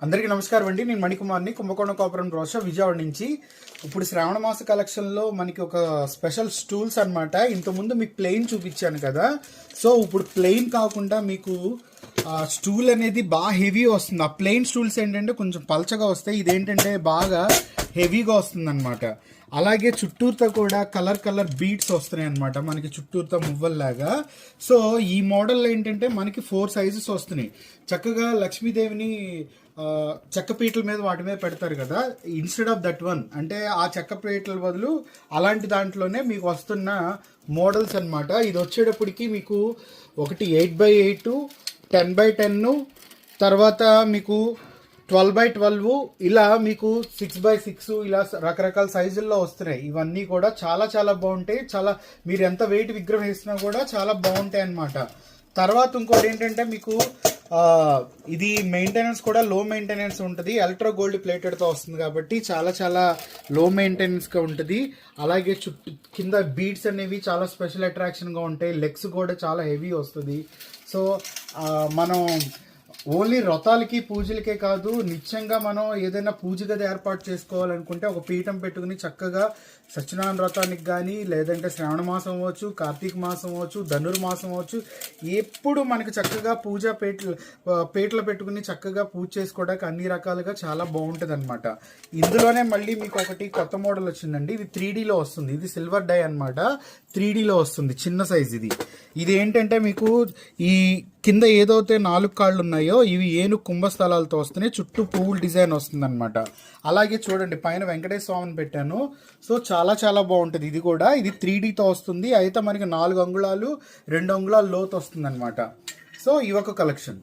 అందరికీ నమస్కారం అండి. నేను మణికుమార్ని, కుంభకోణం కాపురం రోష విజయవాడ నుంచి. ఇప్పుడు శ్రావణ మాస కలెక్షన్లో మనకి ఒక స్పెషల్ స్టూల్స్ అనమాట. ఇంతకుముందు మీకు ప్లెయిన్ చూపించాను కదా, సో ఇప్పుడు ప్లెయిన్ కాకుండా మీకు స్టూల్ అనేది బాగా హెవీ వస్తుంది. ఆ ప్లెయిన్ స్టూల్స్ ఏంటంటే కొంచెం పల్చగా వస్తాయి, ఇదేంటంటే బాగా హెవీగా వస్తుంది అనమాట. అలాగే చుట్టూరుతో కూడా కలర్ బీడ్స్ వస్తున్నాయి అనమాట, మనకి చుట్టూరుతో మువ్వల్లాగా. సో ఈ మోడల్ ఏంటంటే మనకి 4 సైజెస్ వస్తున్నాయి. చక్కగా లక్ష్మీదేవిని చెక్క పీటల మీద వాటి మీద పెడతారు కదా, ఇన్స్టెడ్ ఆఫ్ దట్ వన్ అంటే ఆ చెక్క పీటల బదులు అలాంటి దాంట్లోనే మీకు వస్తున్న మోడల్స్ అనమాట. ఇది వచ్చేటప్పటికి మీకు ఒకటి 8x8, 10x10, తర్వాత మీకు 12x12, ఇలా మీకు 6x6, ఇలా రకరకాల సైజుల్లో వస్తున్నాయి. ఇవన్నీ కూడా చాలా చాలా బాగుంటాయి. చాలా మీరు ఎంత వెయిట్ విగ్రహం వేసినా కూడా చాలా బాగుంటాయి అన్నమాట. తర్వాత ఇంకోటి ఏంటంటే మీకు ఇది మెయింటెనెన్స్ కూడా లో మెయింటెనెన్స్ ఉంటుంది. ఎలక్ట్రో గోల్డ్ ప్లేటెడ్తో వస్తుంది కాబట్టి చాలా చాలా లో మెయింటెనెన్స్గా ఉంటుంది. అలాగే చుట్టూ కింద బీడ్స్ అనేవి చాలా స్పెషల్ అట్రాక్షన్గా ఉంటాయి. లెగ్స్ కూడా చాలా హెవీ వస్తుంది. సో మనం ఓన్లీ వ్రతాలకి పూజలకే కాదు, నిత్యంగా మనం ఏదైనా పూజ గది ఏర్పాటు చేసుకోవాలనుకుంటే ఒక పీఠం పెట్టుకుని చక్కగా సత్యనారాయణ వ్రతానికి కానీ, లేదంటే శ్రావణ మాసం అవ్వచ్చు, కార్తీక మాసం అవ్వచ్చు, ధనుర్మాసం అవ్వచ్చు, ఎప్పుడు మనకి చక్కగా పూజా పీటలు పెట్టుకుని చక్కగా పూజ చేసుకోవడానికి అన్ని రకాలుగా చాలా బాగుంటుంది అనమాట. ఇందులోనే మళ్ళీ మీకు ఒకటి కొత్త మోడల్ వచ్చిందండి. ఇది 3Dలో వస్తుంది. ఇది సిల్వర్ డై అనమాట, 3Dలో వస్తుంది, చిన్న సైజ్. ఇది ఏంటంటే మీకు ఈ కింద ఏదైతే 4 కాళ్ళు ఉన్నాయో ఇవి ఏనుగు కుంభస్థలాలతో వస్తున్నాయి. చుట్టూ పువ్వుల డిజైన్ వస్తుంది అనమాట. అలాగే చూడండి, పైన వెంకటేశ్వర స్వామిని పెట్టాను. సో చాలా చాలా బాగుంటుంది. ఇది కూడా 3Dతో వస్తుంది. అయితే మనకి 4 అంగుళాలు 2 అంగుళాలు లోతు వస్తుంది అనమాట. సో ఇవి ఒక కలెక్షన్.